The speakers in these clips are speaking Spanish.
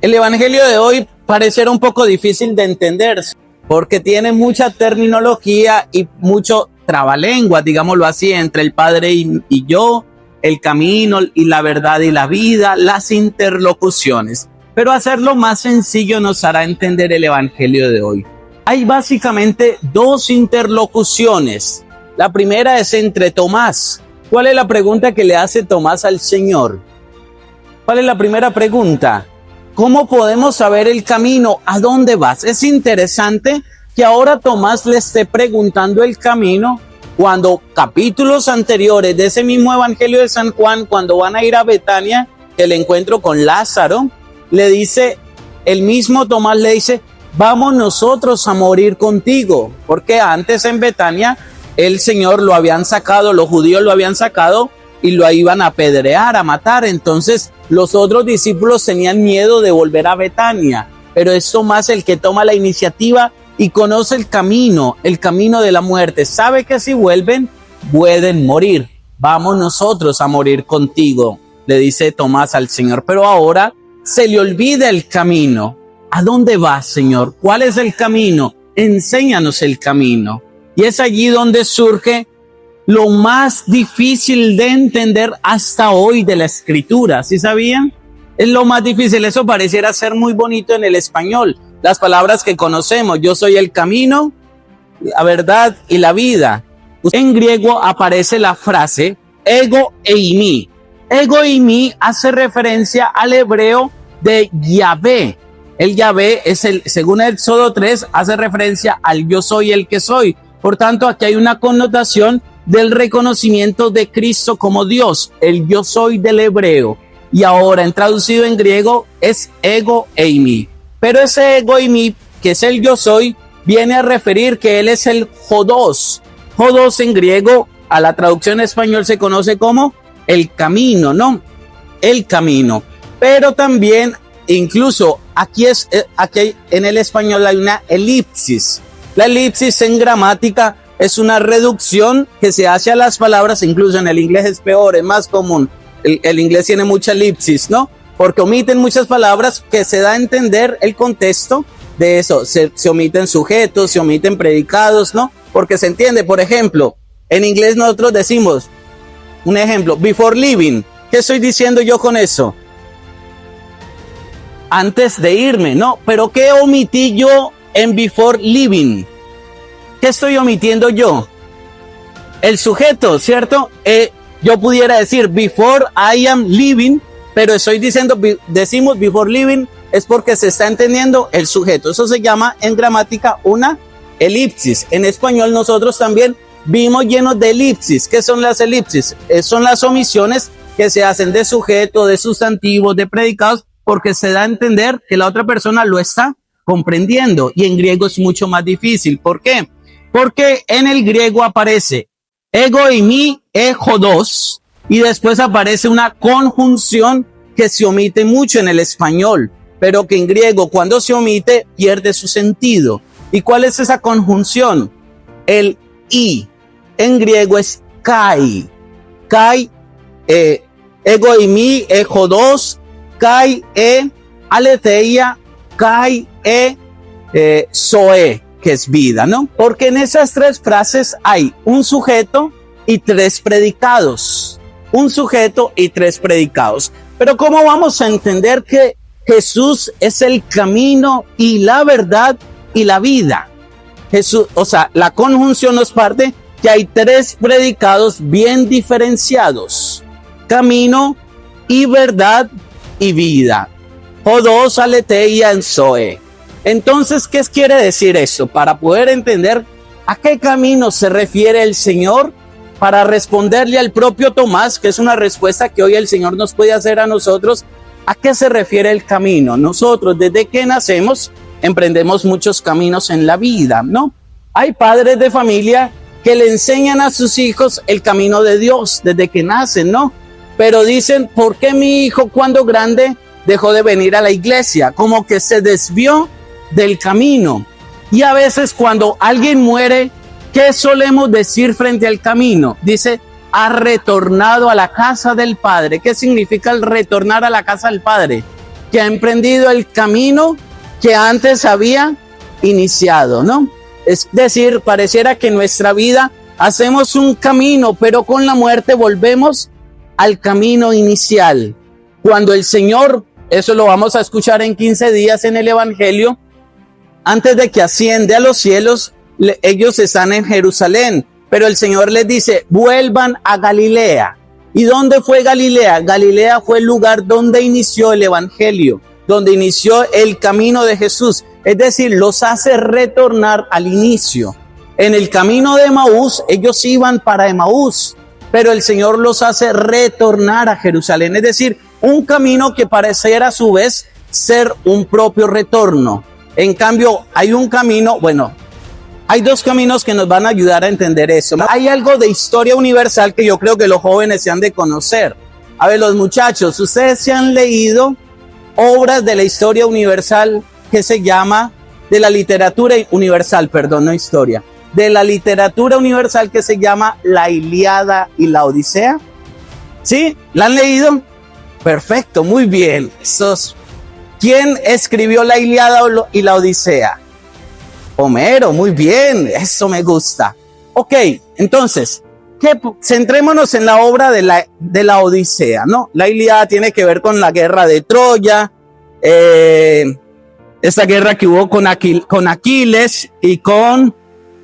El evangelio de hoy pareciera un poco difícil de entender porque tiene mucha terminología y mucho trabalenguas, digámoslo así, entre el Padre y yo, el camino y la verdad y la vida, las interlocuciones. Pero hacerlo más sencillo nos hará entender el evangelio de hoy. Hay básicamente dos interlocuciones. La primera es entre Tomás. ¿Cuál es la pregunta que le hace Tomás al Señor? ¿Cuál es la primera pregunta? ¿Cómo podemos saber el camino? ¿A dónde vas? Es interesante que ahora Tomás le esté preguntando el camino cuando capítulos anteriores de ese mismo evangelio de San Juan, cuando van a ir a Betania, el encuentro con Lázaro, le dice, el mismo Tomás le dice, vamos nosotros a morir contigo, porque antes en Betania el Señor lo habían sacado, los judíos lo habían sacado y lo iban a apedrear, a matar. Entonces los otros discípulos tenían miedo de volver a Betania, pero es Tomás el que toma la iniciativa y conoce el camino de la muerte. Sabe que si vuelven, pueden morir. Vamos nosotros a morir contigo, le dice Tomás al Señor. Pero ahora se le olvida el camino. ¿A dónde vas, Señor? ¿Cuál es el camino? Enséñanos el camino. Y es allí donde surge lo más difícil de entender hasta hoy de la Escritura. ¿Sí sabían? Es lo más difícil. Eso pareciera ser muy bonito en el español. Las palabras que conocemos. Yo soy el camino, la verdad y la vida. En griego aparece la frase ego eimi. Ego eimi hace referencia al hebreo de Yahvé. El Yahvé es según Éxodo 3, hace referencia al yo soy el que soy. Por tanto, aquí hay una connotación del reconocimiento de Cristo como Dios, el yo soy del hebreo. Y ahora, en traducido en griego, es ego eimi. Pero ese ego eimi, que es el yo soy, viene a referir que él es el Jodos. Jodos en griego, a la traducción en español se conoce como el camino, ¿no? El camino. Pero también, incluso aquí en el español hay una elipsis. La elipsis en gramática es una reducción que se hace a las palabras, incluso en el inglés es peor, es más común. El inglés tiene mucha elipsis, ¿no? Porque omiten muchas palabras que se da a entender el contexto de eso. Se omiten sujetos, se omiten predicados, ¿no? Porque se entiende, por ejemplo, en inglés nosotros decimos, un ejemplo, before leaving. ¿Qué estoy diciendo yo con eso? Antes de irme, ¿no? Pero ¿qué omití yo en before leaving? ¿Qué estoy omitiendo yo? El sujeto, ¿cierto? Yo pudiera decir before I am leaving, pero estoy diciendo, decimos before leaving, es porque se está entendiendo el sujeto. Eso se llama en gramática una elipsis. En español nosotros también vimos llenos de elipsis. ¿Qué son las elipsis? Son las omisiones que se hacen de sujeto, de sustantivos, de predicados, porque se da a entender que la otra persona lo está comprendiendo. Y en griego es mucho más difícil. ¿Por qué? Porque en el griego aparece ego eimi, jodos, y después aparece una conjunción que se omite mucho en el español, pero que en griego cuando se omite pierde su sentido. ¿Y cuál es esa conjunción? El i. En griego es kai. Kai, ego eimi, jodos, kai, aletheia, kai, zoe, que es vida, ¿no? Porque en esas tres frases hay un sujeto y tres predicados. Un sujeto y tres predicados. Pero ¿cómo vamos a entender que Jesús es el camino y la verdad y la vida? Jesús, o sea, la conjunción nos parte que hay tres predicados bien diferenciados. Camino y verdad y vida. Jodos, aletheia, en zoe. Entonces, ¿qué quiere decir eso? Para poder entender a qué camino se refiere el Señor, para responderle al propio Tomás, que es una respuesta que hoy el Señor nos puede hacer a nosotros, ¿a qué se refiere el camino? Nosotros, desde que nacemos, emprendemos muchos caminos en la vida, ¿no? Hay padres de familia que le enseñan a sus hijos el camino de Dios desde que nacen, ¿no? Pero dicen, ¿por qué mi hijo cuando grande dejó de venir a la iglesia? Como que se desvió del camino. Y a veces cuando alguien muere, ¿qué solemos decir frente al camino? Dice, ha retornado a la casa del Padre. ¿Qué significa el retornar a la casa del Padre? que ha emprendido el camino que antes había iniciado, ¿no? Es decir, pareciera que en nuestra vida hacemos un camino, pero con la muerte volvemos al camino inicial. Cuando el Señor, eso lo vamos a escuchar en 15 días en el Evangelio, antes de que asciende a los cielos, ellos están en Jerusalén, pero el Señor les dice, vuelvan a Galilea. ¿Y dónde fue Galilea? Galilea fue el lugar donde inició el Evangelio, donde inició el camino de Jesús. Es decir, los hace retornar al inicio. En el camino de Emaús, ellos iban para Emaús, pero el Señor los hace retornar a Jerusalén. Es decir, un camino que pareciera a su vez ser un propio retorno. En cambio, hay un camino, bueno, hay dos caminos que nos van a ayudar a entender eso. Hay algo de historia universal que yo creo que los jóvenes se han de conocer. A ver, los muchachos, ustedes se han leído obras de la historia universal que se llama, de la literatura universal, perdón, no historia, de la literatura universal que se llama La Ilíada y la Odisea. ¿Sí? ¿La han leído? Perfecto, muy bien. ¿Quién escribió la Ilíada y la Odisea? Homero, muy bien, eso me gusta. Ok, entonces, centrémonos en la obra de la Odisea, ¿no? La Ilíada tiene que ver con la guerra de Troya, esa guerra que hubo con Aquiles y con,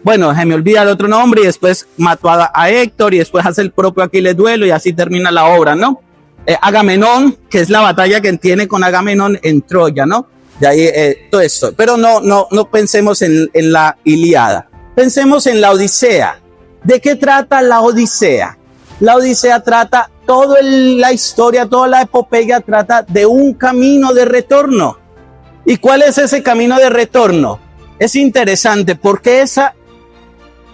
bueno, se me olvida el otro nombre, y después mató a Héctor, y después hace el propio Aquiles duelo, y así termina la obra, ¿no? Agamenón, que es la batalla que tiene con Agamenón en Troya, ¿no? De ahí todo esto. Pero no pensemos en la Ilíada. Pensemos en la Odisea. ¿De qué trata la Odisea? La Odisea trata toda la historia, toda la epopeya trata de un camino de retorno. ¿Y cuál es ese camino de retorno? Es interesante porque esa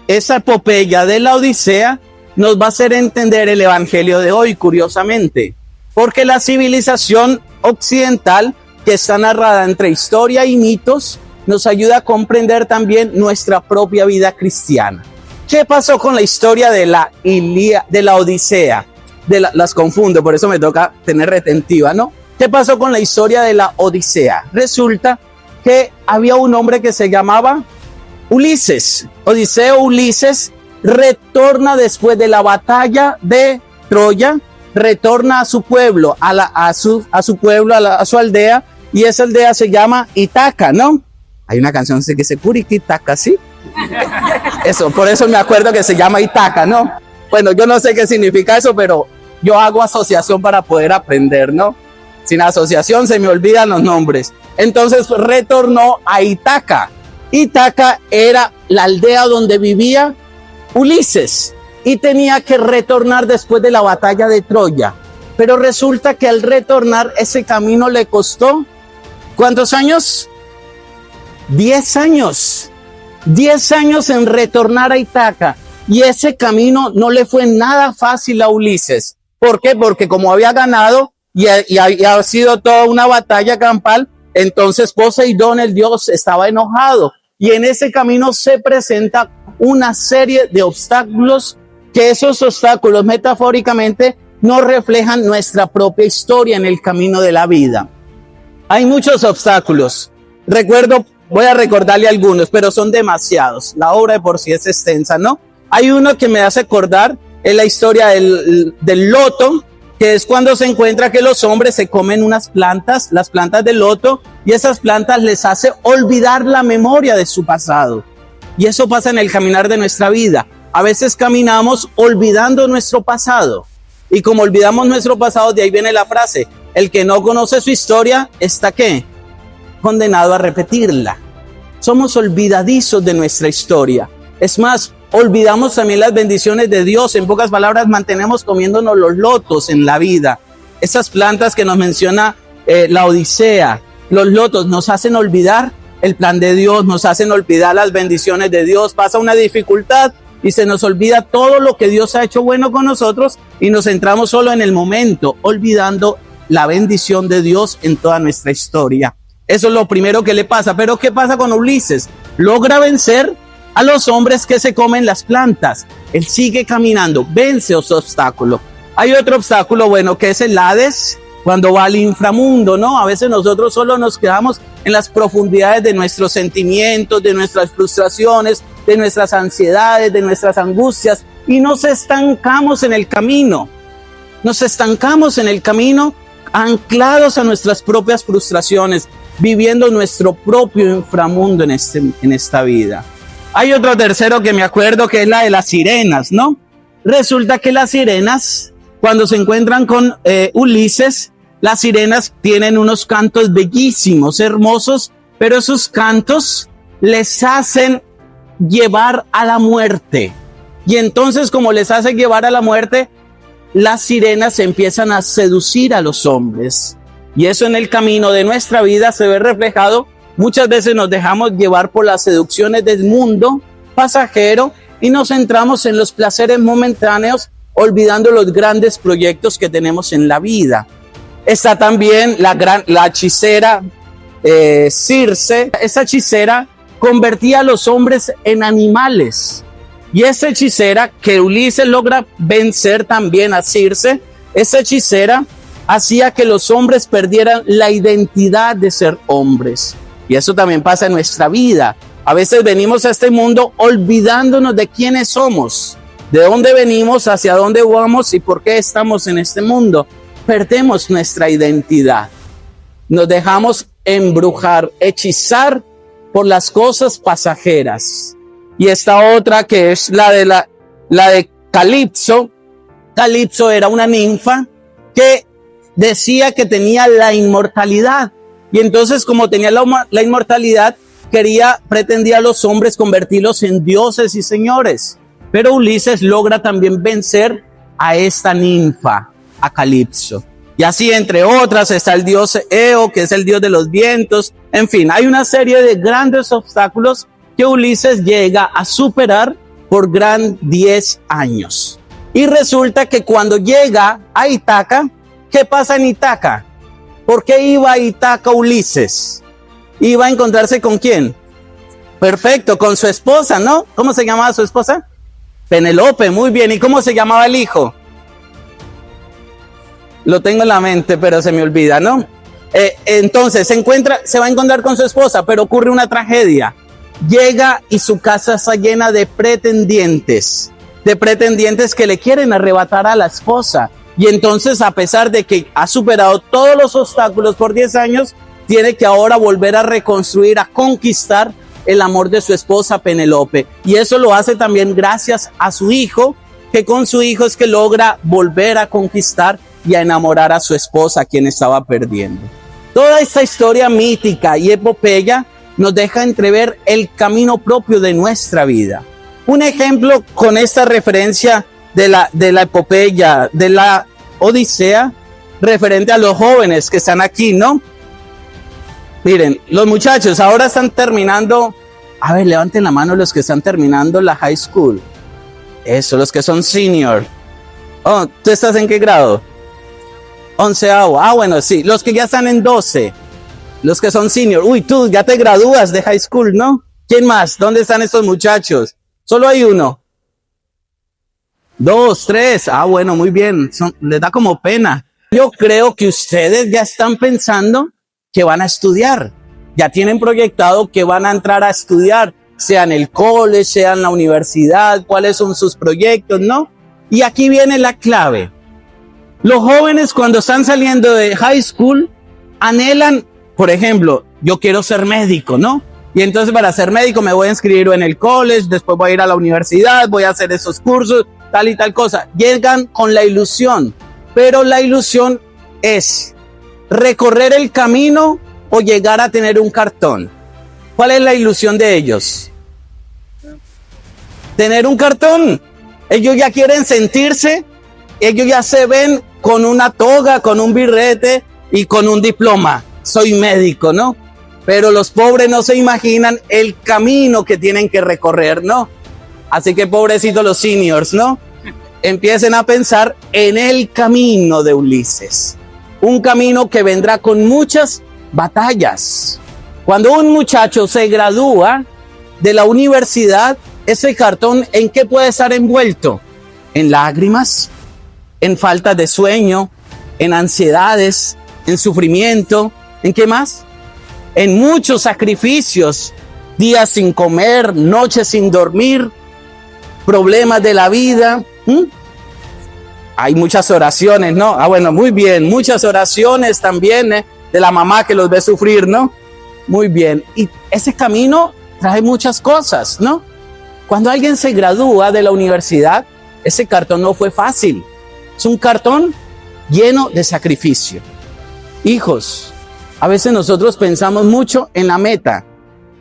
epopeya de la Odisea nos va a hacer entender el Evangelio de hoy, curiosamente. Porque la civilización occidental, que está narrada entre historia y mitos, nos ayuda a comprender también nuestra propia vida cristiana. ¿Qué pasó con la historia de la Odisea? Las confundo, por eso me toca tener retentiva, ¿no? ¿Qué pasó con la historia de la Odisea? Resulta que había un hombre que se llamaba Ulises. Odiseo Ulises retorna después de la batalla de Troya, retorna a su pueblo, a su aldea, y esa aldea se llama Ítaca, ¿no? Hay una canción que dice Ítaca, ¿sí? Eso, por eso me acuerdo que se llama Ítaca, ¿no? Bueno, yo no sé qué significa eso, pero yo hago asociación para poder aprender, ¿no? Sin asociación se me olvidan los nombres. Entonces retornó a Ítaca. Ítaca era la aldea donde vivía Ulises y tenía que retornar después de la batalla de Troya. Pero resulta que al retornar ese camino le costó, ¿cuántos años? 10 años. 10 años en retornar a Ítaca. Y ese camino no le fue nada fácil a Ulises. ¿Por qué? Porque como había ganado y ha sido toda una batalla campal, entonces Poseidón, el dios, estaba enojado. Y en ese camino se presenta una serie de obstáculos, que esos obstáculos metafóricamente nos reflejan nuestra propia historia en el camino de la vida. Hay muchos obstáculos. Voy a recordarle algunos, pero son demasiados. La obra de por sí es extensa, ¿no? Hay uno que me hace acordar, es la historia del loto, que es cuando se encuentra que los hombres se comen unas plantas, las plantas del loto, y esas plantas les hace olvidar la memoria de su pasado. Y eso pasa en el caminar de nuestra vida. A veces caminamos olvidando nuestro pasado. Y como olvidamos nuestro pasado, de ahí viene la frase, el que no conoce su historia, ¿está qué? Condenado a repetirla. Somos olvidadizos de nuestra historia. Es más, olvidamos también las bendiciones de Dios. En pocas palabras, mantenemos comiéndonos los lotos en la vida. Esas plantas que nos menciona la Odisea, los lotos nos hacen olvidar el plan de Dios, nos hacen olvidar las bendiciones de Dios. Pasa una dificultad y se nos olvida todo lo que Dios ha hecho bueno con nosotros y nos centramos solo en el momento, olvidando la bendición de Dios en toda nuestra historia. Eso es lo primero que le pasa. Pero ¿qué pasa con Ulises? Logra vencer a los hombres que se comen las plantas. Él sigue caminando, vence ese obstáculo. Hay otro obstáculo, bueno, que es el Hades, cuando va al inframundo, ¿no? A veces nosotros solo nos quedamos en las profundidades de nuestros sentimientos, de nuestras frustraciones, de nuestras ansiedades, de nuestras angustias, y nos estancamos en el camino. Nos estancamos en el camino anclados a nuestras propias frustraciones, viviendo nuestro propio inframundo en esta vida. Hay otro tercero que me acuerdo, que es la de las sirenas, ¿no? Resulta que las sirenas, cuando se encuentran con Ulises, las sirenas tienen unos cantos bellísimos, hermosos, pero esos cantos les hacen llevar a la muerte. Y entonces, como les hace llevar a la muerte, las sirenas empiezan a seducir a los hombres. Y eso en el camino de nuestra vida se ve reflejado. Muchas veces nos dejamos llevar por las seducciones del mundo pasajero y nos centramos en los placeres momentáneos, olvidando los grandes proyectos que tenemos en la vida. Está también la hechicera Circe. Esa hechicera convertía a los hombres en animales. Y esa hechicera, que Ulises logra vencer también a Circe, esa hechicera hacía que los hombres perdieran la identidad de ser hombres. Y eso también pasa en nuestra vida. A veces venimos a este mundo olvidándonos de quiénes somos, de dónde venimos, hacia dónde vamos y por qué estamos en este mundo. Perdemos nuestra identidad. Nos dejamos embrujar, hechizar por las cosas pasajeras. Y esta otra, que es la de Calipso. Calipso era una ninfa que decía que tenía la inmortalidad. Y entonces, como tenía la inmortalidad, pretendía a los hombres convertirlos en dioses y señores. Pero Ulises logra también vencer a esta ninfa, a Calipso. Y así, entre otras, está el dios Eo, que es el dios de los vientos. En fin, hay una serie de grandes obstáculos que Ulises llega a superar por 10 años. Y resulta que cuando llega a Ítaca, ¿qué pasa en Ítaca? ¿Por qué iba a Ítaca Ulises? ¿Iba a encontrarse con quién? Perfecto, con su esposa, ¿no? ¿Cómo se llamaba su esposa? Penélope, muy bien. ¿Y cómo se llamaba el hijo? Lo tengo en la mente, pero se me olvida, ¿no? Entonces se va a encontrar con su esposa, pero ocurre una tragedia. Llega y su casa está llena de pretendientes que le quieren arrebatar a la esposa. Y entonces, a pesar de que ha superado todos los obstáculos por 10 años, tiene que ahora volver a reconstruir, a conquistar el amor de su esposa Penélope. Y eso lo hace también gracias a su hijo, que con su hijo es que logra volver a conquistar y a enamorar a su esposa, a quien estaba perdiendo. Toda esta historia mítica y epopeya nos deja entrever el camino propio de nuestra vida. Un ejemplo con esta referencia de la epopeya, de la Odisea, referente a los jóvenes que están aquí, ¿no? Miren, los muchachos ahora están terminando. A ver, levanten la mano los que están terminando la high school. Eso, los que son senior. Oh, ¿tú estás en qué grado? 11avo. Ah, bueno, sí. Los que ya están en 12. Los que son senior. Uy, tú ya te gradúas de high school, ¿no? ¿Quién más? ¿Dónde están estos muchachos? Solo hay uno. 2, 3. Ah, bueno, muy bien. Les da como pena. Yo creo que ustedes ya están pensando que van a estudiar. Ya tienen proyectado que van a entrar a estudiar, sea en el college, sea en la universidad, cuáles son sus proyectos, ¿no? Y aquí viene la clave. Los jóvenes, cuando están saliendo de high school, anhelan, por ejemplo, yo quiero ser médico, ¿no? Y entonces, para ser médico me voy a inscribir en el college, después voy a ir a la universidad, voy a hacer esos cursos, tal y tal cosa. Llegan con la ilusión, pero la ilusión es recorrer el camino o llegar a tener un cartón. ¿Cuál es la ilusión de ellos? Tener un cartón. Ellos ya quieren sentirse, ellos ya se ven con una toga, con un birrete y con un diploma. Soy médico, ¿no? Pero los pobres no se imaginan el camino que tienen que recorrer, ¿no? Así que pobrecitos los seniors, ¿no? Empiecen a pensar en el camino de Ulises. Un camino que vendrá con muchas batallas. Cuando un muchacho se gradúa de la universidad, ese cartón, ¿en qué puede estar envuelto? En lágrimas, en falta de sueño, en ansiedades, en sufrimiento, ¿en qué más? En muchos sacrificios, días sin comer, noches sin dormir, problemas de la vida. Hay muchas oraciones, ¿no? Bueno, muy bien, muchas oraciones también, de la mamá que los ve sufrir, ¿no? Muy bien, y ese camino trae muchas cosas, ¿no? Cuando alguien se gradúa de la universidad, ese cartón no fue fácil, es un cartón lleno de sacrificio. Hijos, a veces nosotros pensamos mucho en la meta,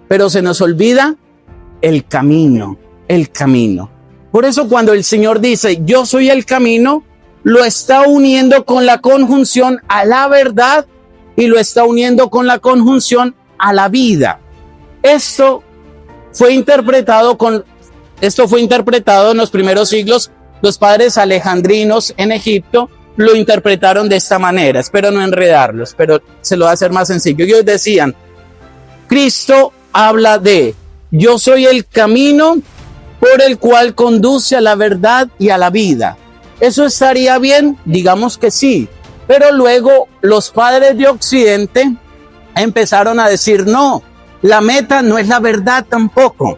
pero se nos olvida el camino, el camino. Por eso cuando el Señor dice, yo soy el camino, lo está uniendo con la conjunción a la verdad y lo está uniendo con la conjunción a la vida. Esto fue interpretado en los primeros siglos. Los padres alejandrinos en Egipto lo interpretaron de esta manera. Espero no enredarlos, pero se lo voy a hacer más sencillo. Ellos decían, Cristo habla de, yo soy el camino por el cual conduce a la verdad y a la vida. ¿Eso estaría bien? Digamos que sí. Pero luego los padres de Occidente empezaron a decir, no, la meta no es la verdad tampoco.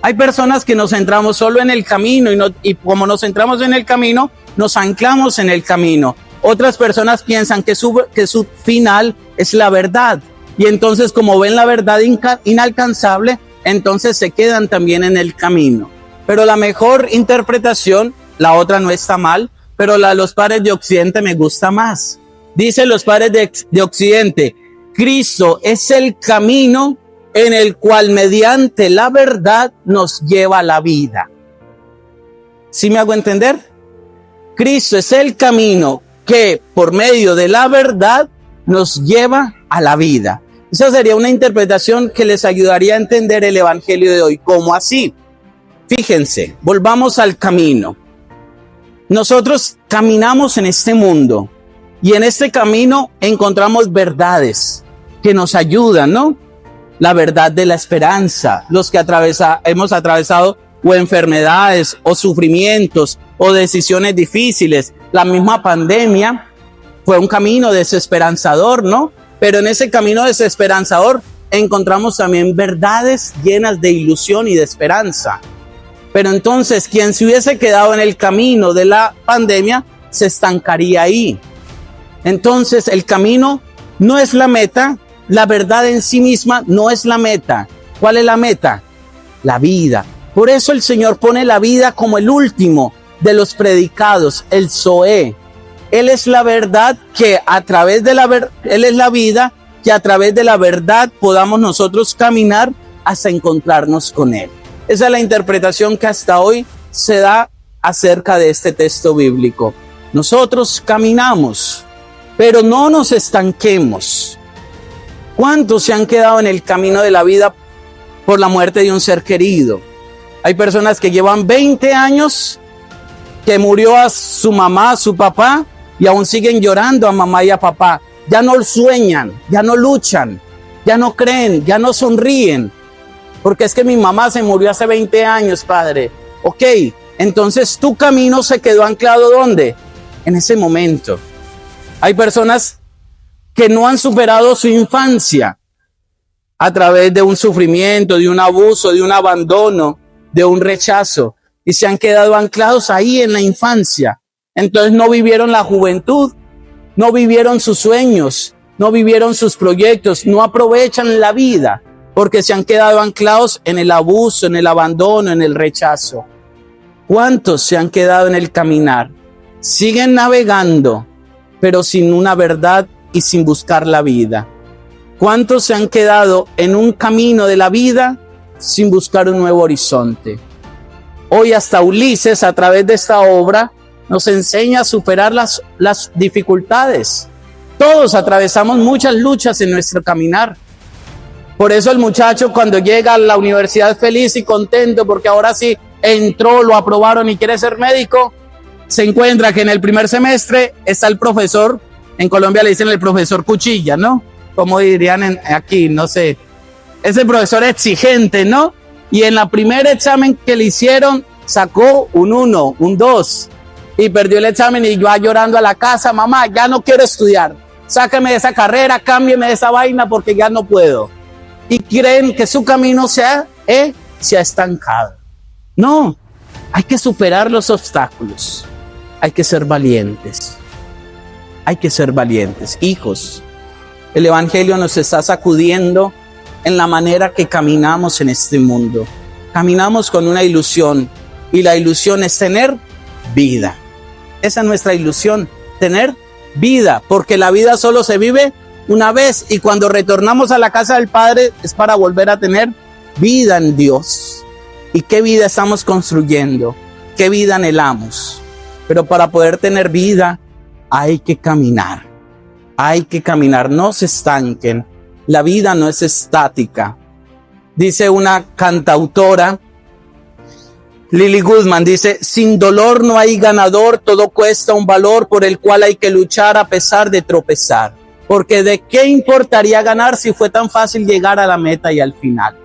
Hay personas que nos centramos solo en el camino y como nos centramos en el camino, nos anclamos en el camino. Otras personas piensan que su final es la verdad. Y entonces como ven la verdad inalcanzable, entonces se quedan también en el camino. Pero la mejor interpretación, la otra no está mal, pero la de los padres de Occidente me gusta más. Dicen los padres de Occidente, Cristo es el camino en el cual mediante la verdad nos lleva a la vida. ¿Sí me hago entender? Cristo es el camino que por medio de la verdad nos lleva a la vida. Esa sería una interpretación que les ayudaría a entender el evangelio de hoy. ¿Cómo así? Fíjense, volvamos al camino. Nosotros caminamos en este mundo y en este camino encontramos verdades que nos ayudan, ¿no? La verdad de la esperanza, los que hemos atravesado o enfermedades o sufrimientos o decisiones difíciles. La misma pandemia fue un camino desesperanzador, ¿no? Pero en ese camino desesperanzador encontramos también verdades llenas de ilusión y de esperanza. Pero entonces quien se hubiese quedado en el camino de la pandemia se estancaría ahí. Entonces el camino no es la meta, la verdad en sí misma no es la meta. ¿Cuál es la meta? La vida. Por eso el Señor pone la vida como el último de los predicados, el Zoé. Él es la verdad que a través de Él es la vida que a través de la verdad podamos nosotros caminar hasta encontrarnos con Él. Esa es la interpretación que hasta hoy se da acerca de este texto bíblico. Nosotros caminamos, pero no nos estanquemos. ¿Cuántos se han quedado en el camino de la vida por la muerte de un ser querido? Hay personas que llevan 20 años que murió a su mamá, a su papá, y aún siguen llorando a mamá y a papá. Ya no sueñan, ya no luchan, ya no creen, ya no sonríen. Porque es que mi mamá se murió hace 20 años, padre. Ok, entonces tu camino se quedó anclado ¿dónde? En ese momento. Hay personas que no han superado su infancia a través de un sufrimiento, de un abuso, de un abandono, de un rechazo, y se han quedado anclados ahí en la infancia. Entonces no vivieron la juventud, no vivieron sus sueños, no vivieron sus proyectos, no aprovechan la vida, porque se han quedado anclados en el abuso, en el abandono, en el rechazo. ¿Cuántos se han quedado en el caminar? Siguen navegando, pero sin una verdad y sin buscar la vida. ¿Cuántos se han quedado en un camino de la vida sin buscar un nuevo horizonte? Hoy hasta Ulises, a través de esta obra, nos enseña a superar las dificultades. Todos atravesamos muchas luchas en nuestro caminar. Por eso el muchacho cuando llega a la universidad feliz y contento porque ahora sí entró, lo aprobaron y quiere ser médico, se encuentra que en el primer semestre está el profesor, en Colombia le dicen el profesor cuchilla, ¿no? Como dirían aquí, no sé. Ese profesor exigente, ¿no? Y en el primer examen que le hicieron sacó un 1, un 2. y perdió el examen y va llorando a la casa, mamá, ya no quiero estudiar, sáqueme de esa carrera, cámbieme de esa vaina porque ya no puedo. Y creen que su camino se ha estancado. No, hay que superar los obstáculos, hay que ser valientes, hay que ser valientes. Hijos, el Evangelio nos está sacudiendo en la manera que caminamos en este mundo. Caminamos con una ilusión y la ilusión es tener vida. Esa es nuestra ilusión, tener vida, porque la vida solo se vive una vez y cuando retornamos a la casa del Padre es para volver a tener vida en Dios. ¿Y qué vida estamos construyendo? ¿Qué vida anhelamos? Pero para poder tener vida hay que caminar. Hay que caminar, no se estanquen. La vida no es estática. Dice una cantautora, Lily Goodman, dice, sin dolor no hay ganador, todo cuesta un valor por el cual hay que luchar a pesar de tropezar. Porque ¿de qué importaría ganar si fue tan fácil llegar a la meta y al final?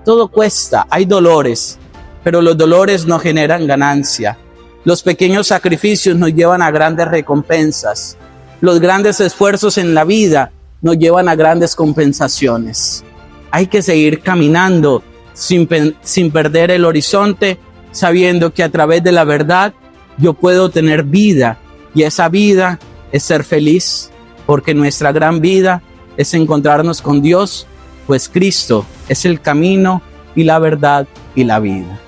Todo cuesta, hay dolores, pero los dolores no generan ganancia. Los pequeños sacrificios nos llevan a grandes recompensas. Los grandes esfuerzos en la vida nos llevan a grandes compensaciones. Hay que seguir caminando sin perder el horizonte, sabiendo que a través de la verdad yo puedo tener vida y esa vida es ser feliz, porque nuestra gran vida es encontrarnos con Dios, pues Cristo es el camino y la verdad y la vida.